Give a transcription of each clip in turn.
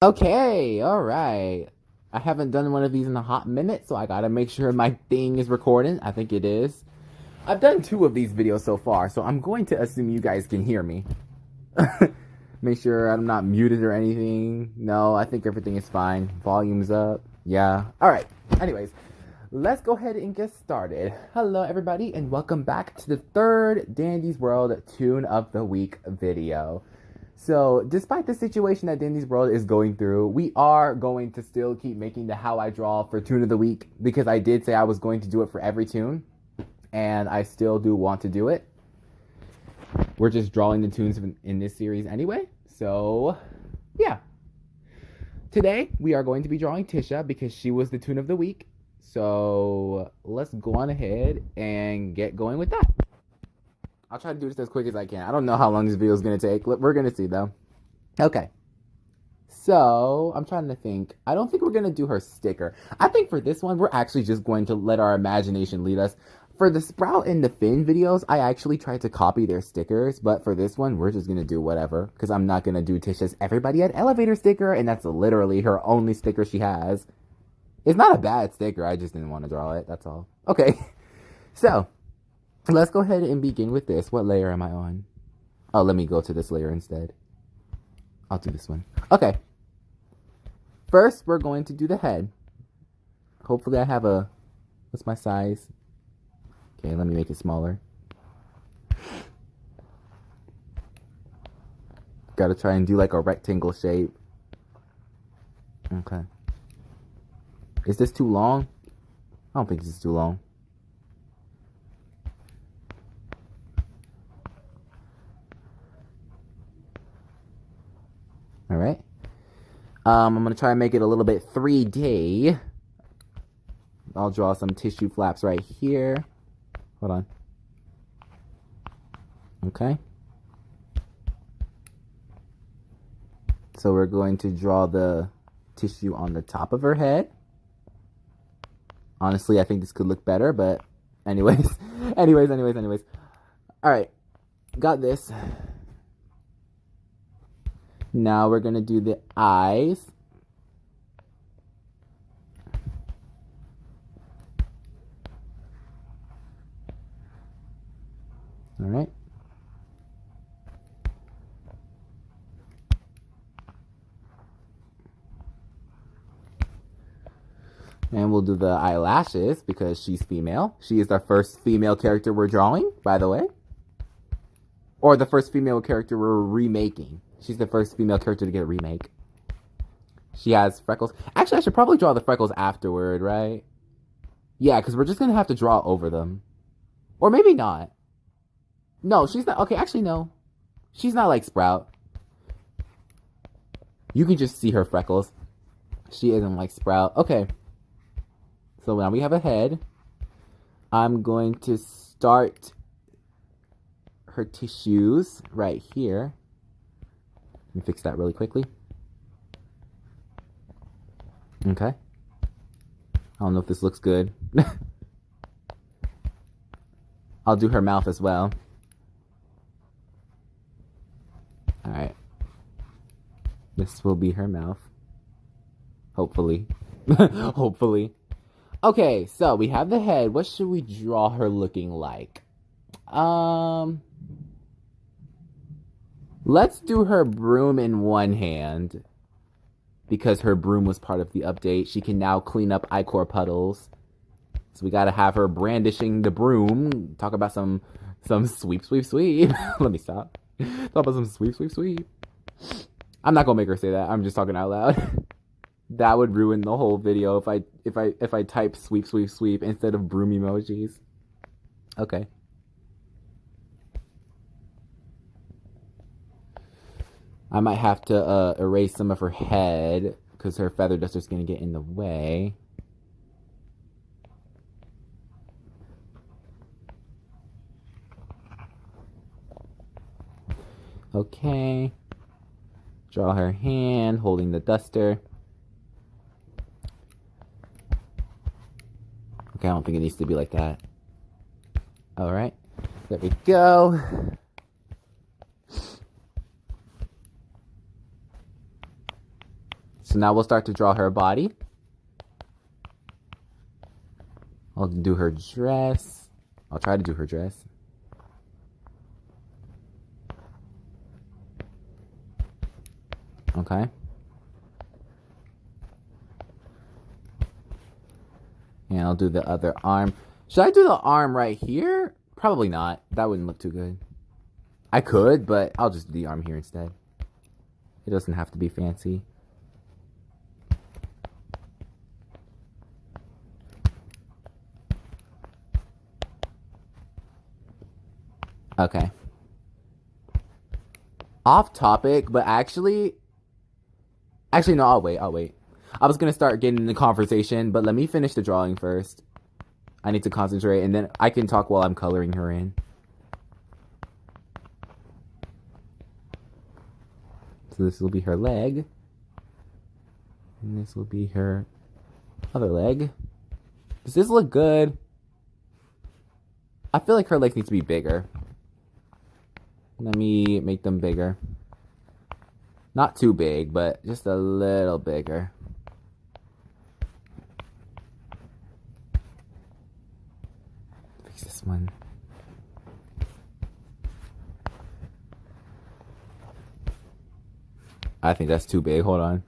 Okay, all right. I haven't done one of these in a hot minute, so I gotta make sure my thing is recording. I think it is. I've done two of these videos so far, so I'm going to assume you guys can hear me. Make sure I'm not muted or anything. No, I think everything is fine. Volume's up. Yeah. All right. Anyways, let's go ahead and get started. Hello, everybody, and welcome back to the third Dandy's World Toon of the Week video. So, despite the situation that Dandy's World is going through, we are going to still keep making the How I Draw for Toon of the Week, because I did say I was going to do it for every toon, and I still do want to do it. We're just drawing the toons in this series anyway, so yeah. Today, we are going to be drawing Tisha, because she was the Toon of the Week, so let's go on ahead and get going with that. I'll try to do this as quick as I can. I don't know how long this video is going to take. We're going to see, though. Okay. So, I'm trying to think. I don't think we're going to do her sticker. I think for this one, we're actually just going to let our imagination lead us. For the Sprout and the Finn videos, I actually tried to copy their stickers. But for this one, we're just going to do whatever. Because I'm not going to do Tisha's Everybody at Elevator sticker. And that's literally her only sticker she has. It's not a bad sticker. I just didn't want to draw it. That's all. Okay. So, let's go ahead and begin with this. What layer am I on? Oh, let me go to this layer instead. I'll do this one. Okay. First, we're going to do the head. Hopefully I have a... What's my size? Okay, let me make it smaller. Gotta try and do like a rectangle shape. Okay. Is this too long? I don't think this is too long. All right. I'm going to try and make it a little bit 3D. I'll draw some tissue flaps right here. Hold on. Okay. So we're going to draw the tissue on the top of her head. Honestly, I think this could look better, but anyways. anyways. All right. Got this. Now we're going to do the eyes. All right. And we'll do the eyelashes because she's female. She is our first female character we're drawing, by the way. Or the first female character we're remaking. She's the first female character to get a remake. She has freckles. Actually, I should probably draw the freckles afterward, right? Yeah, because we're just going to have to draw over them. Or maybe not. No, she's not. Okay, actually, no. She's not like Sprout. You can just see her freckles. She isn't like Sprout. Okay. So now we have a head. I'm going to start her tissues right here. Let me fix that really quickly. Okay. I don't know if this looks good. I'll do her mouth as well. Alright. This will be her mouth. Hopefully. Hopefully. Okay, so we have the head. What should we draw her looking like? Let's do her broom in one hand. Because her broom was part of the update. She can now clean up ichor puddles. So we gotta have her brandishing the broom. Talk about some sweep. Let me stop. Talk about some sweep. I'm not gonna make her say that. I'm just talking out loud. That would ruin the whole video if I type sweep instead of broom emojis. Okay. I might have to erase some of her head because her feather duster's going to get in the way. Okay. Draw her hand holding the duster. Okay, I don't think it needs to be like that. Alright. There we go. So now we'll start to draw her body. I'll do her dress. I'll try to do her dress. Okay. And I'll do the other arm. Should I do the arm right here? Probably not. That wouldn't look too good. I could, but I'll just do the arm here instead. It doesn't have to be fancy. Okay. Off topic, but actually, no, I'll wait. I was going to start getting in the conversation, but let me finish the drawing first. I need to concentrate, and then I can talk while I'm coloring her in. So this will be her leg. And this will be her other leg. Does this look good? I feel like her legs need to be bigger. Let me make them bigger. Not too big, but just a little bigger. Fix this one. I think that's too big. Hold on.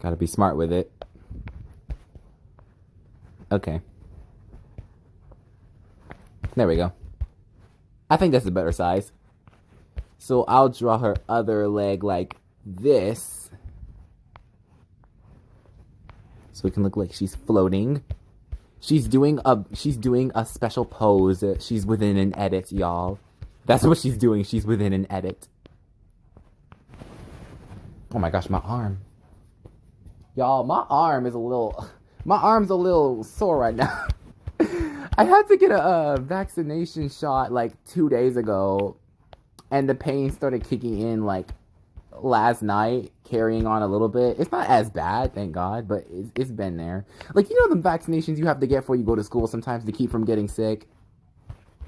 Gotta be smart with it. Okay. There we go. I think that's a better size. So I'll draw her other leg like this. So it can look like she's floating. She's doing a special pose. She's within an edit, y'all. That's what she's doing. She's within an edit. Oh my gosh, my arm. Y'all, my arm's a little sore right now. I had to get a vaccination shot like 2 days ago, and the pain started kicking in like last night, carrying on a little bit. It's not as bad, thank God, but it's been there. Like, you know the vaccinations you have to get before you go to school sometimes to keep from getting sick?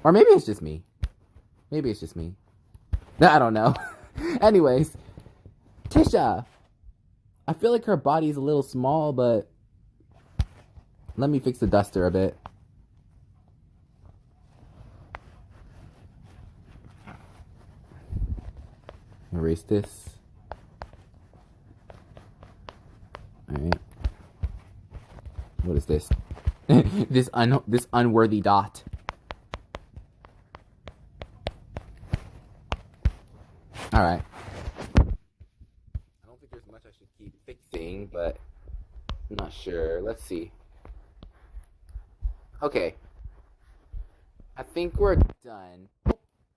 Or maybe it's just me. I don't know. Anyways, Tisha. I feel like her body's a little small, but let me fix the duster a bit. Erase this. Alright. What is this? this unworthy dot. Alright. I don't think there's much I should keep fixing, but I'm not sure. Let's see. Okay. I think we're done.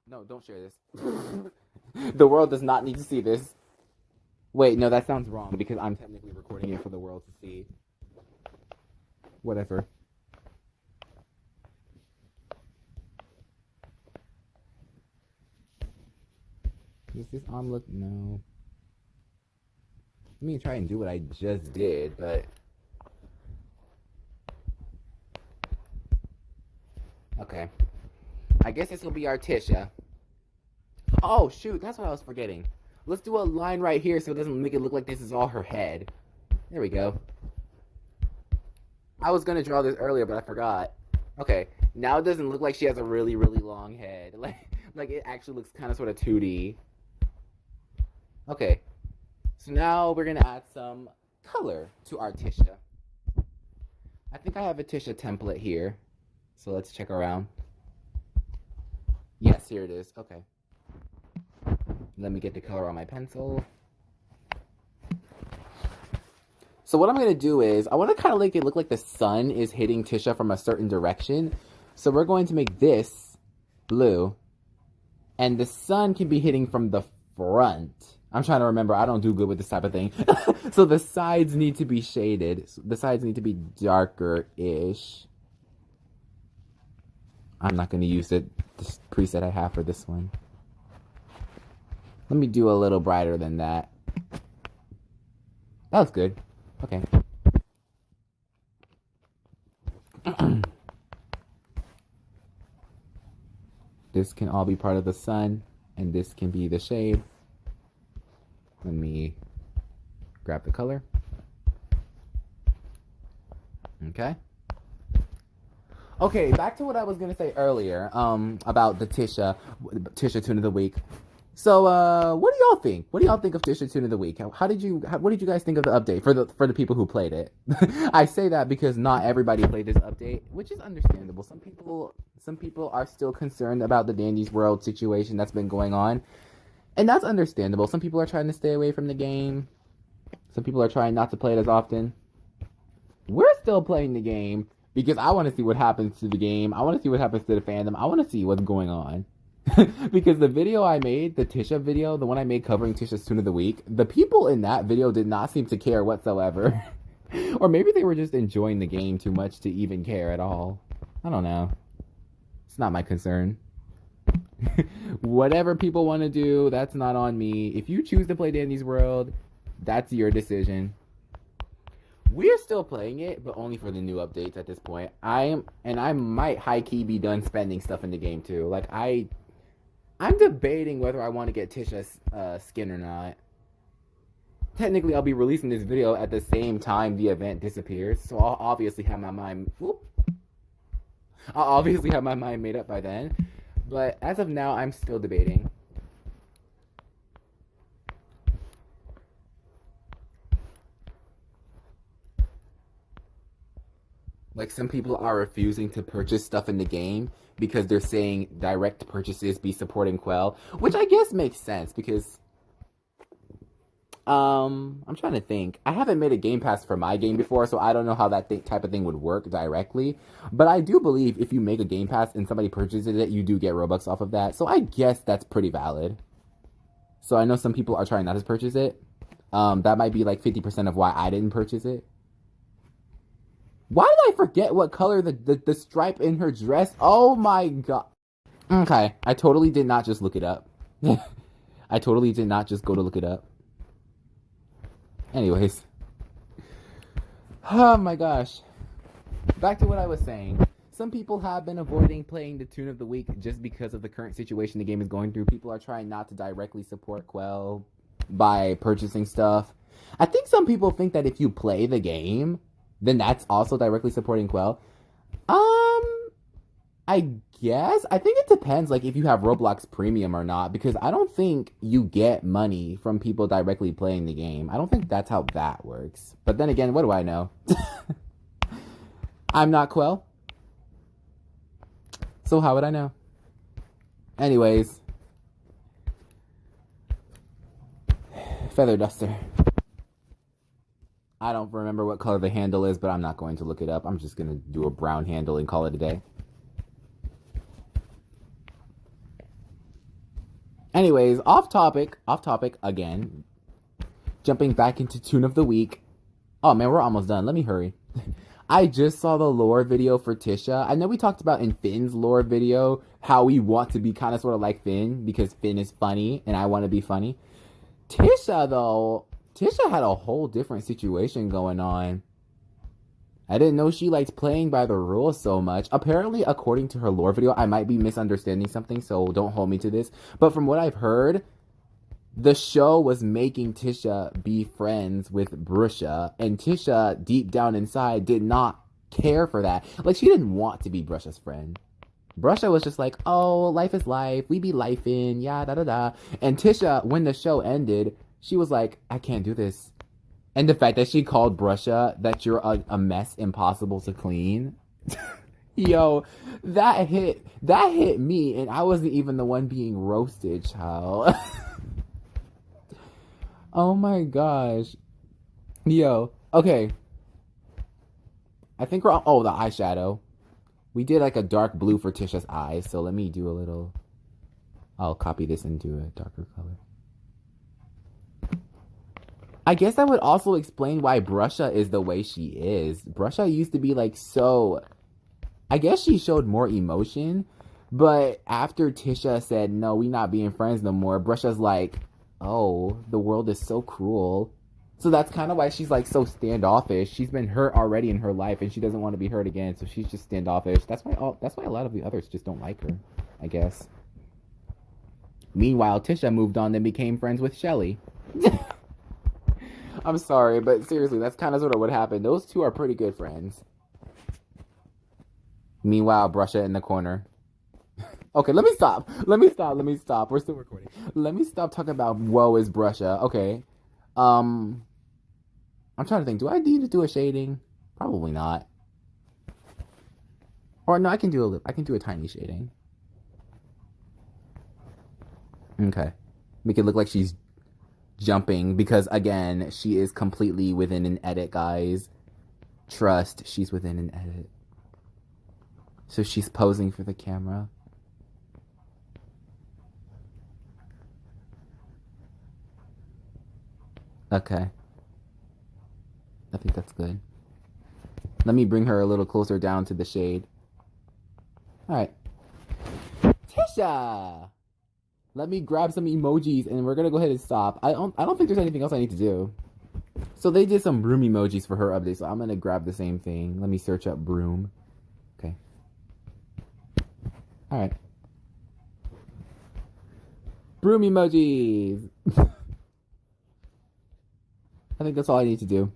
No, don't share this. The world does not need to see this. Wait, no, that sounds wrong because I'm technically recording it for the world to see. Whatever. Does this arm look? No. Let me try and do what I just did, but... Okay. I guess this will be our Tisha. Oh, shoot, that's what I was forgetting. Let's do a line right here so it doesn't make it look like this is all her head. There we go. I was going to draw this earlier, but I forgot. Okay, now it doesn't look like she has a really, really long head. Like it actually looks kind of sort of 2D. Okay, so now we're going to add some color to our Tisha. I think I have a Tisha template here. So let's check around. Yes, here it is. Okay. Let me get the color on my pencil. So what I'm going to do is, I want to kind of make it look like the sun is hitting Tisha from a certain direction. So we're going to make this blue. And the sun can be hitting from the front. I'm trying to remember. I don't do good with this type of thing. So the sides need to be shaded. The sides need to be darker-ish. I'm not going to use this preset I have for this one. Let me do a little brighter than that. That looks good. Okay. This can all be part of the sun, and this can be the shade. Let me grab the color. Okay. Okay, back to what I was gonna say earlier, about the Tisha Toon of the Week. So, what do y'all think? What do y'all think of Tisha Toon of the Week? What did you guys think of the update for the people who played it? I say that because not everybody played this update, which is understandable. Some people are still concerned about the Dandy's World situation that's been going on, and that's understandable. Some people are trying to stay away from the game. Some people are trying not to play it as often. We're still playing the game because I want to see what happens to the game. I want to see what happens to the fandom. I want to see what's going on. Because the video I made, the Tisha video, the one I made covering Tisha's Toon of the Week, the people in that video did not seem to care whatsoever. Or maybe they were just enjoying the game too much to even care at all. I don't know. It's not my concern. Whatever people want to do, that's not on me. If you choose to play Dandy's World, that's your decision. We're still playing it, but only for the new updates at this point. I might high-key be done spending stuff in the game too. Like, I'm debating whether I want to get Tisha's skin or not. Technically, I'll be releasing this video at the same time the event disappears, so I'll obviously have my mind... I'll obviously have my mind made up by then. But as of now, I'm still debating. Like, some people are refusing to purchase stuff in the game because they're saying direct purchases be supporting Quell, which I guess makes sense because, I'm trying to think. I haven't made a Game Pass for my game before, so I don't know how that type of thing would work directly. But I do believe if you make a Game Pass and somebody purchases it, you do get Robux off of that. So I guess that's pretty valid. So I know some people are trying not to purchase it. That might be like 50% of why I didn't purchase it. Why did I forget what color the stripe in her dress? Oh my god. Okay, I totally did not just look it up. I totally did not just go to look it up. Anyways. Oh my gosh. Back to what I was saying. Some people have been avoiding playing the Toon of the Week just because of the current situation the game is going through. People are trying not to directly support Quell by purchasing stuff. I think some people think that if you play the game, then that's also directly supporting Quell. I guess. I think it depends, like, if you have Roblox Premium or not, because I don't think you get money from people directly playing the game. I don't think that's how that works. But then again, what do I know? I'm not Quell. So how would I know? Anyways. Feather duster. I don't remember what color the handle is, but I'm not going to look it up. I'm just going to do a brown handle and call it a day. Anyways, off topic again. Jumping back into Toon of the Week. Oh man, we're almost done. Let me hurry. I just saw the lore video for Tisha. I know we talked about in Finn's lore video how we want to be kind of sort of like Finn because Finn is funny and I want to be funny. Tisha, though, Tisha had a whole different situation going on. I didn't know she liked playing by the rules so much. Apparently, according to her lore video, I might be misunderstanding something, so don't hold me to this. But from what I've heard, the show was making Tisha be friends with Brusha, and Tisha, deep down inside, did not care for that. Like, she didn't want to be Brusha's friend. Brusha was just like, oh, life is life, we be lifing, yeah, da-da-da. And Tisha, when the show ended, she was like, I can't do this. And the fact that she called Brusha that you're a mess impossible to clean. Yo, that hit me, and I wasn't even the one being roasted, child. Oh my gosh. Yo, okay. I think we're on, oh, the eyeshadow. We did like a dark blue for Tisha's eyes, so let me do a little, I'll copy this into a darker color. I guess that would also explain why Brusha is the way she is. Brusha used to be like so, I guess she showed more emotion, but after Tisha said, no, we not being friends no more, Brusha's like, oh, the world is so cruel. So that's kind of why she's like so standoffish. She's been hurt already in her life and she doesn't want to be hurt again, so she's just standoffish. That's why a lot of the others just don't like her, I guess. Meanwhile, Tisha moved on and became friends with Shelly. I'm sorry, but seriously, that's kind of sort of what happened. Those two are pretty good friends. Meanwhile, Brusha in the corner. Okay, let me stop. Let me stop. We're still recording. Let me stop talking about woe is Brusha. Okay. I'm trying to think. Do I need to do a shading? Probably not. Or no, I can do a tiny shading. Okay. Make it look like she's jumping because again, she is completely within an edit, guys. Trust, she's within an edit. So she's posing for the camera. Okay. I think that's good. Let me bring her a little closer down to the shade. Alright. Tisha! Let me grab some emojis and we're gonna go ahead and stop. I don't think there's anything else I need to do. So they did some broom emojis for her update, so I'm gonna grab the same thing. Let me search up broom. Okay. Alright. Broom emojis! I think that's all I need to do.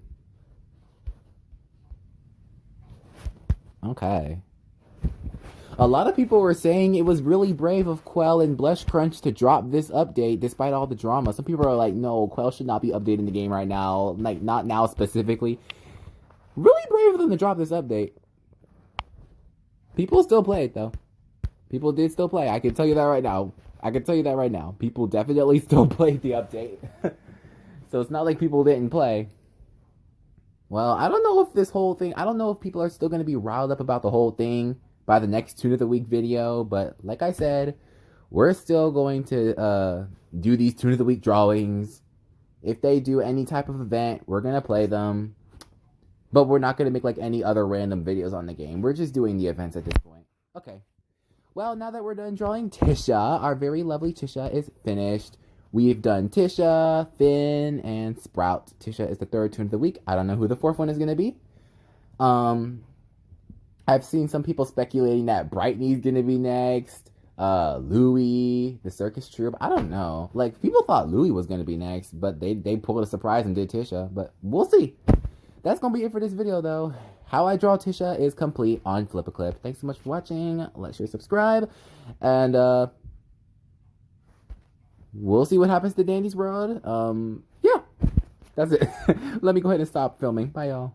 Okay. A lot of people were saying it was really brave of Quell and Blush Crunch to drop this update despite all the drama. Some people are like, no, Quell should not be updating the game right now. Like, not now specifically. Really brave of them to drop this update. People still play it, though. People did still play. I can tell you that right now. People definitely still played the update. So it's not like people didn't play. Well, I don't know if people are still going to be riled up about the whole thing by the next Toon of the Week video, but like I said, we're still going to do these Toon of the Week drawings. If they do any type of event, we're going to play them, but we're not going to make like any other random videos on the game. We're just doing the events at this point. Okay. Well, now that we're done drawing Tisha, our very lovely Tisha is finished. We've done Tisha, Finn, and Sprout. Tisha is the third Toon of the Week. I don't know who the fourth one is going to be. I've seen some people speculating that Brightney's gonna be next. Louie, the circus troupe. I don't know. Like, people thought Louie was gonna be next, but they pulled a surprise and did Tisha. But we'll see. That's gonna be it for this video, though. How I draw Tisha is complete on Flip-A-Clip. Thanks so much for watching. Like, share, subscribe. And, we'll see what happens to Dandy's World. Yeah. That's it. Let me go ahead and stop filming. Bye, y'all.